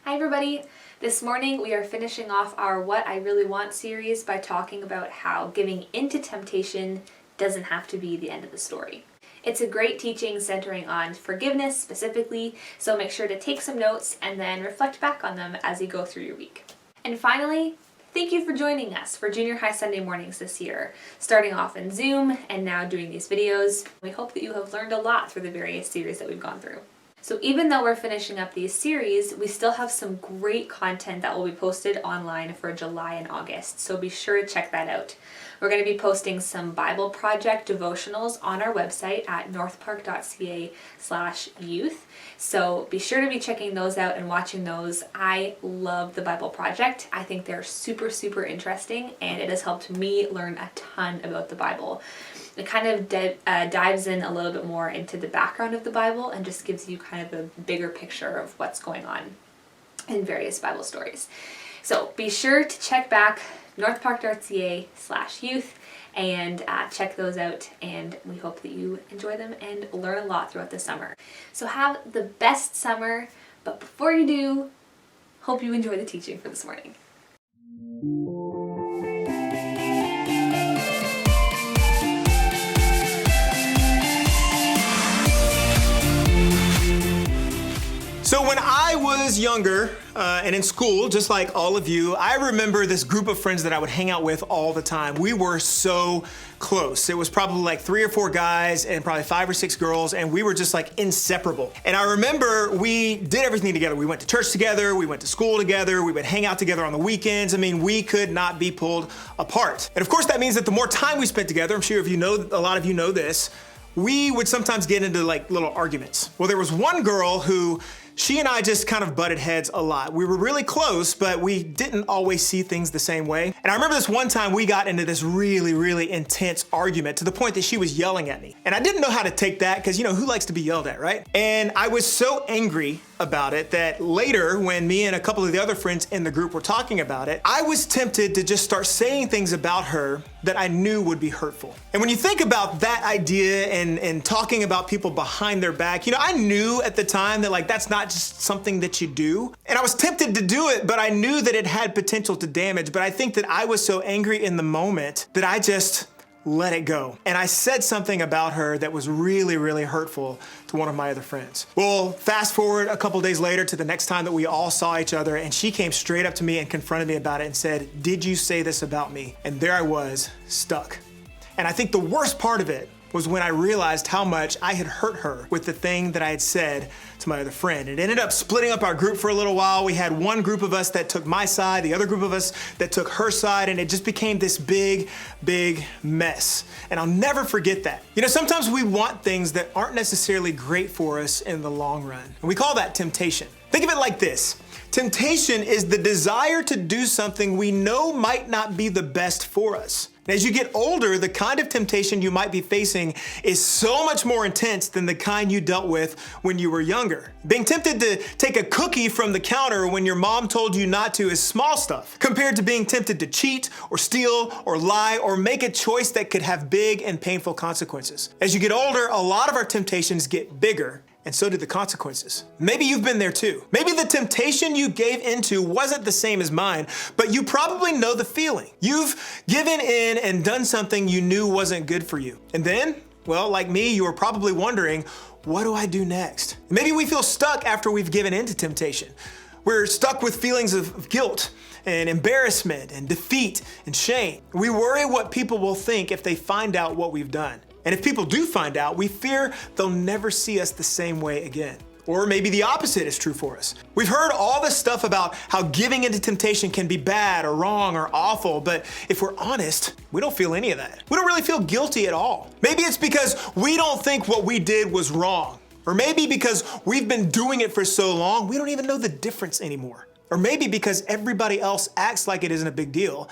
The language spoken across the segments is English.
Hi everybody! This morning we are finishing off our What I Really Want series by talking about how giving into temptation doesn't have to be the end of the story. It's a great teaching centering on forgiveness specifically, so make sure to take some notes and then reflect back on them as you go through your week. And finally, thank you for joining us for Junior High Sunday mornings this year, starting off in Zoom and now doing these videos. We hope that you have learned a lot through the various series that we've gone through. So even though we're finishing up these series, we still have some great content that will be posted online for July and August, so be sure to check that out. We're going to be posting some Bible Project devotionals on our website at northpark.ca/youth, so be sure to be checking those out and watching those. I love the Bible Project. I think they're super interesting, and it has helped me learn a ton about the Bible. It kind of dives in a little bit more into the background of the Bible and just gives you kind of a bigger picture of what's going on in various Bible stories. So be sure to check back northpark.ca/youth and check those out, and we hope that you enjoy them and learn a lot throughout the summer. So have the best summer, but before you do, hope you enjoy the teaching for this morning. So when I was younger and in school, just like all of you, I remember this group of friends that I would hang out with all the time. We were so close. It was probably like 3 or 4 guys and probably 5 or 6 girls, and we were just like inseparable. And I remember we did everything together. We went to church together, we went to school together, we would hang out together on the weekends. I mean, we could not be pulled apart. And of course that means that the more time we spent together, I'm sure if you know, a lot of you know this, we would sometimes get into like little arguments. Well, there was one girl who she and I just kind of butted heads a lot. We were really close, but we didn't always see things the same way. And I remember this one time we got into this really intense argument to the point that she was yelling at me. And I didn't know how to take that because, you know, who likes to be yelled at, right? And I was so angry about it that later when me and a couple of the other friends in the group were talking about it, I was tempted to just start saying things about her that I knew would be hurtful. And when you think about that idea and talking about people behind their back, you know, I knew at the time that like that's not just something that you do. And I was tempted to do it, but I knew that it had potential to damage. But I think that I was so angry in the moment that I just let it go. And I said something about her that was really hurtful to one of my other friends. Well, fast forward a couple days later to the next time that we all saw each other, and she came straight up to me and confronted me about it and said, "Did you say this about me?" And there I was, stuck. And I think the worst part of it was when I realized how much I had hurt her with the thing that I had said to my other friend. It ended up splitting up our group for a little while. We had one group of us that took my side, the other group of us that took her side, and it just became this big mess. And I'll never forget that. You know, sometimes we want things that aren't necessarily great for us in the long run. And we call that temptation. Think of it like this. Temptation is the desire to do something we know might not be the best for us. And as you get older, the kind of temptation you might be facing is so much more intense than the kind you dealt with when you were younger. Being tempted to take a cookie from the counter when your mom told you not to is small stuff, compared to being tempted to cheat or steal or lie or make a choice that could have big and painful consequences. As you get older, a lot of our temptations get bigger, and so do the consequences. Maybe you've been there too. Maybe the temptation you gave into wasn't the same as mine, but you probably know the feeling. You've given in and done something you knew wasn't good for you. And then, well, like me, you were probably wondering, what do I do next? Maybe we feel stuck after we've given in to temptation. We're stuck with feelings of guilt and embarrassment and defeat and shame. We worry what people will think if they find out what we've done. And if people do find out, we fear they'll never see us the same way again. Or maybe the opposite is true for us. We've heard all this stuff about how giving into temptation can be bad or wrong or awful, but if we're honest, we don't feel any of that. We don't really feel guilty at all. Maybe it's because we don't think what we did was wrong. Or maybe because we've been doing it for so long, we don't even know the difference anymore. Or maybe because everybody else acts like it isn't a big deal,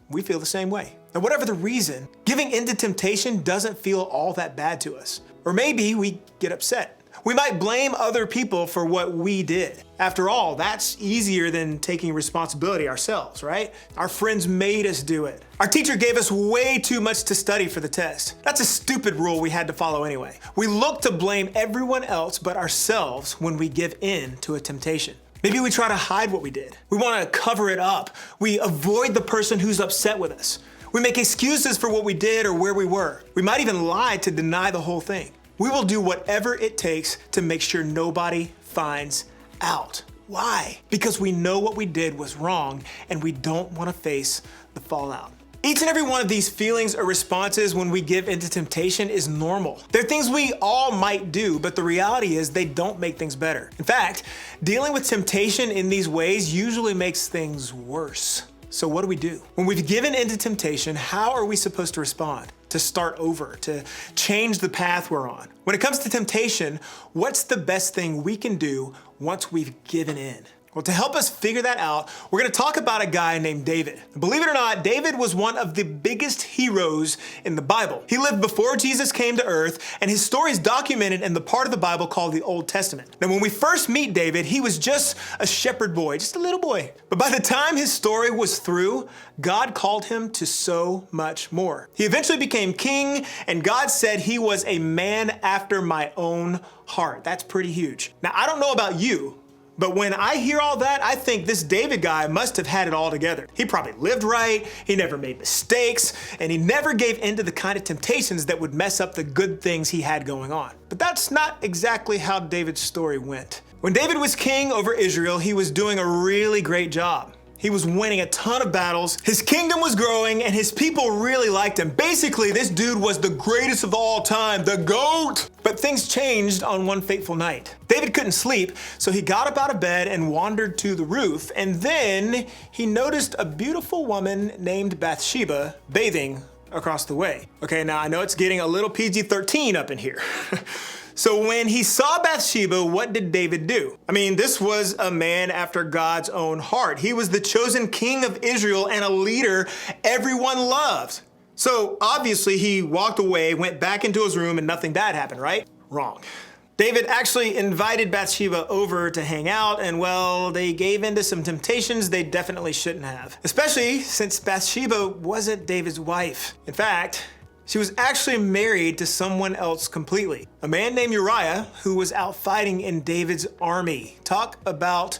we feel the same way. Now, whatever the reason, giving into temptation doesn't feel all that bad to us. Or maybe we get upset. We might blame other people for what we did. After all, that's easier than taking responsibility ourselves, right? Our friends made us do it. Our teacher gave us way too much to study for the test. That's a stupid rule we had to follow anyway. We look to blame everyone else but ourselves when we give in to a temptation. Maybe we try to hide what we did. We want to cover it up. We avoid the person who's upset with us. We make excuses for what we did or where we were. We might even lie to deny the whole thing. We will do whatever it takes to make sure nobody finds out. Why? Because we know what we did was wrong and we don't want to face the fallout. Each and every one of these feelings or responses when we give into temptation is normal. They're things we all might do, but the reality is they don't make things better. In fact, dealing with temptation in these ways usually makes things worse. So what do we do? When we've given into temptation, how are we supposed to respond? To start over, to change the path we're on? When it comes to temptation, what's the best thing we can do once we've given in? Well, to help us figure that out, we're going to talk about a guy named David. Believe it or not, David was one of the biggest heroes in the Bible. He lived before Jesus came to earth, and his story is documented in the part of the Bible called the Old Testament. Now, when we first meet David, he was just a shepherd boy, just a little boy. But by the time his story was through, God called him to so much more. He eventually became king, and God said he was a man after my own heart. That's pretty huge. Now, I don't know about you, but when I hear all that, I think this David guy must have had it all together. He probably lived right, he never made mistakes, and he never gave in to the kind of temptations that would mess up the good things he had going on. But that's not exactly how David's story went. When David was king over Israel, he was doing a really great job. He was winning a ton of battles, his kingdom was growing, and his people really liked him. Basically, this dude was the greatest of all time, the GOAT! But things changed on one fateful night. David couldn't sleep, so he got up out of bed and wandered to the roof, and then he noticed a beautiful woman named Bathsheba bathing across the way. Okay, now I know it's getting a little PG-13 up in here. So when he saw Bathsheba, what did David do? I mean, this was a man after God's own heart. He was the chosen king of Israel and a leader everyone loved. So obviously he walked away, went back into his room, and nothing bad happened, right? Wrong. David actually invited Bathsheba over to hang out, and well, they gave into some temptations they definitely shouldn't have. Especially since Bathsheba wasn't David's wife. In fact, she was actually married to someone else completely. A man named Uriah who was out fighting in David's army. Talk about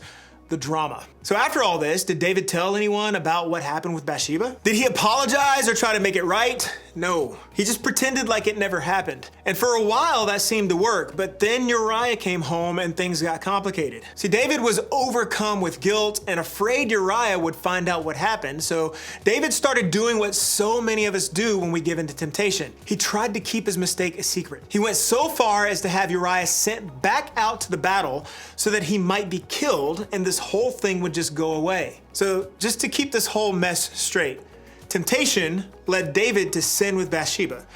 the drama. So after all this, did David tell anyone about what happened with Bathsheba? Did he apologize or try to make it right? No. He just pretended like it never happened. And for a while that seemed to work, but then Uriah came home and things got complicated. See, David was overcome with guilt and afraid Uriah would find out what happened, so David started doing what so many of us do when we give in to temptation. He tried to keep his mistake a secret. He went so far as to have Uriah sent back out to the battle so that he might be killed and this whole thing would just go away. So just to keep this whole mess straight, temptation led David to sin with Bathsheba.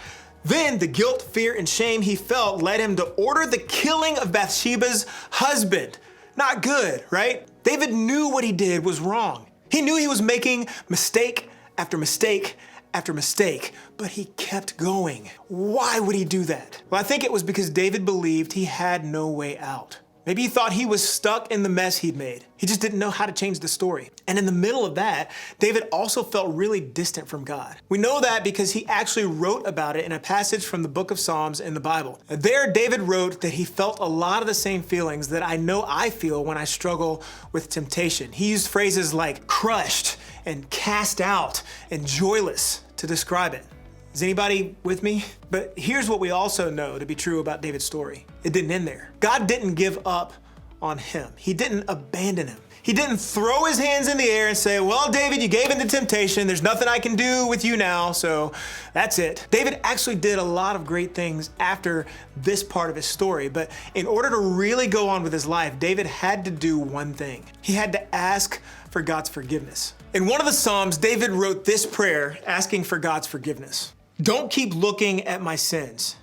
Then the guilt, fear, and shame he felt led him to order the killing of Bathsheba's husband. Not good, right? David knew what he did was wrong. He knew he was making mistake after mistake after mistake, but he kept going. Why would he do that? Well, I think it was because David believed he had no way out. Maybe he thought he was stuck in the mess he'd made. He just didn't know how to change the story. And in the middle of that, David also felt really distant from God. We know that because he actually wrote about it in a passage from the book of Psalms in the Bible. There, David wrote that he felt a lot of the same feelings that I know I feel when I struggle with temptation. He used phrases like crushed and cast out and joyless to describe it. Is anybody with me? But here's what we also know to be true about David's story. It didn't end there. God didn't give up on him. He didn't abandon him. He didn't throw his hands in the air and say, well, David, you gave in to temptation. There's nothing I can do with you now, so that's it. David actually did a lot of great things after this part of his story, but in order to really go on with his life, David had to do one thing. He had to ask for God's forgiveness. In one of the Psalms, David wrote this prayer asking for God's forgiveness. Don't keep looking at my sins.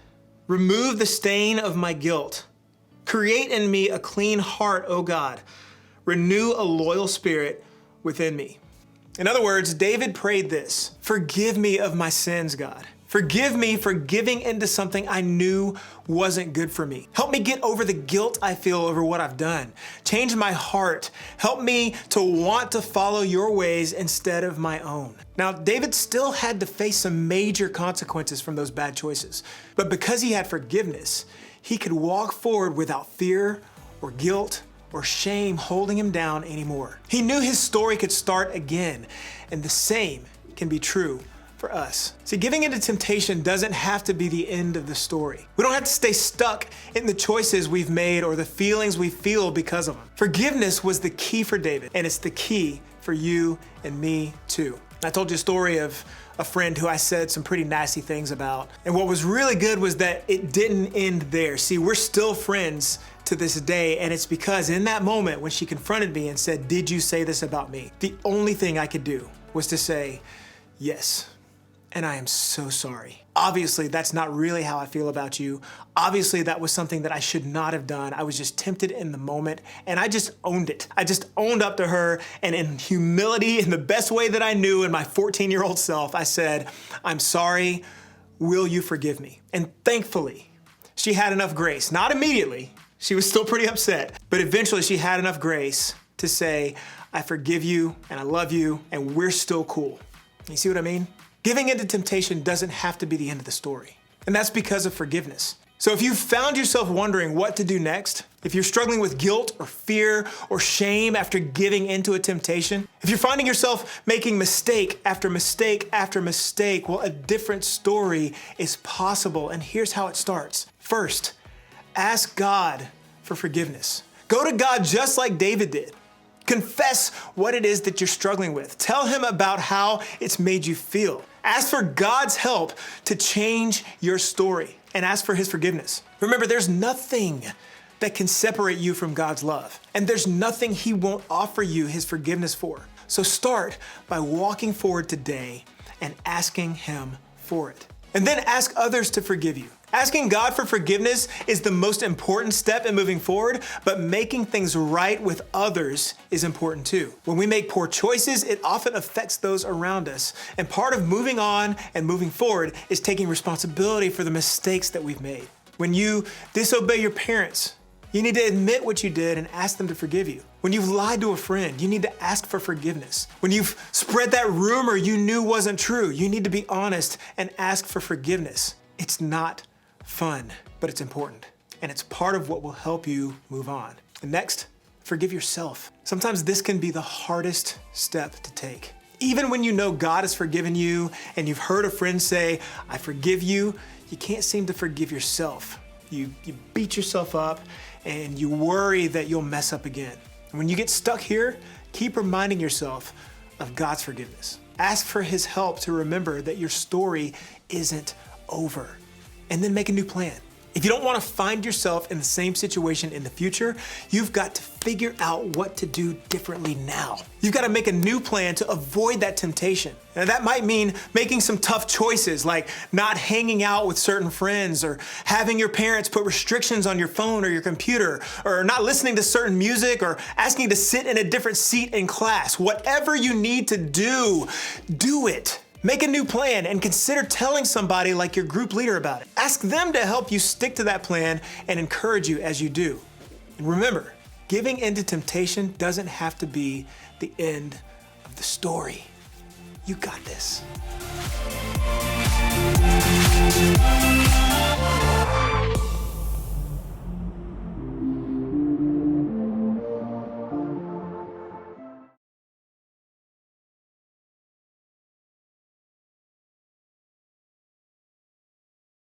Remove the stain of my guilt. Create in me a clean heart, O God. Renew a loyal spirit within me. In other words, David prayed this: forgive me of my sins, God. Forgive me for giving into something I knew wasn't good for me. Help me get over the guilt I feel over what I've done. Change my heart. Help me to want to follow your ways instead of my own. Now, David still had to face some major consequences from those bad choices, but because he had forgiveness, he could walk forward without fear or guilt or shame holding him down anymore. He knew his story could start again, and the same can be true for us. See, giving into temptation doesn't have to be the end of the story. We don't have to stay stuck in the choices we've made or the feelings we feel because of them. Forgiveness was the key for David, and it's the key for you and me too. I told you a story of a friend who I said some pretty nasty things about. And what was really good was that it didn't end there. See, we're still friends to this day, and it's because in that moment when she confronted me and said, "Did you say this about me?" the only thing I could do was to say, "Yes, and I am so sorry. Obviously, that's not really how I feel about you. Obviously, that was something that I should not have done. I was just tempted in the moment, and I just owned it. I just owned up to her, and in humility, in the best way that I knew in my 14-year-old self, I said, 'I'm sorry, will you forgive me?' And thankfully, she had enough grace, not immediately, she was still pretty upset, but eventually she had enough grace to say, 'I forgive you, and I love you, and we're still cool.'" You see what I mean? Giving into temptation doesn't have to be the end of the story. And that's because of forgiveness. So if you've found yourself wondering what to do next, if you're struggling with guilt or fear or shame after giving into a temptation, if you're finding yourself making mistake after mistake after mistake, well, a different story is possible. And here's how it starts. First, ask God for forgiveness. Go to God just like David did. Confess what it is that you're struggling with. Tell him about how it's made you feel. Ask for God's help to change your story and ask for his forgiveness. Remember, there's nothing that can separate you from God's love, and there's nothing he won't offer you his forgiveness for. So start by walking forward today and asking him for it. And then ask others to forgive you. Asking God for forgiveness is the most important step in moving forward, but making things right with others is important too. When we make poor choices, it often affects those around us. And part of moving on and moving forward is taking responsibility for the mistakes that we've made. When you disobey your parents, you need to admit what you did and ask them to forgive you. When you've lied to a friend, you need to ask for forgiveness. When you've spread that rumor you knew wasn't true, you need to be honest and ask for forgiveness. It's not fun, but it's important. And it's part of what will help you move on. And next, forgive yourself. Sometimes this can be the hardest step to take. Even when you know God has forgiven you and you've heard a friend say, "I forgive you," you can't seem to forgive yourself. You beat yourself up and you worry that you'll mess up again. And when you get stuck here, keep reminding yourself of God's forgiveness. Ask for his help to remember that your story isn't over. And then make a new plan. If you don't want to find yourself in the same situation in the future, you've got to figure out what to do differently now. You've got to make a new plan to avoid that temptation. Now, that might mean making some tough choices, like not hanging out with certain friends, or having your parents put restrictions on your phone or your computer, or not listening to certain music, or asking to sit in a different seat in class. Whatever you need to do, do it. Make a new plan and consider telling somebody like your group leader about it. Ask them to help you stick to that plan and encourage you as you do. And remember, giving into temptation doesn't have to be the end of the story. You got this.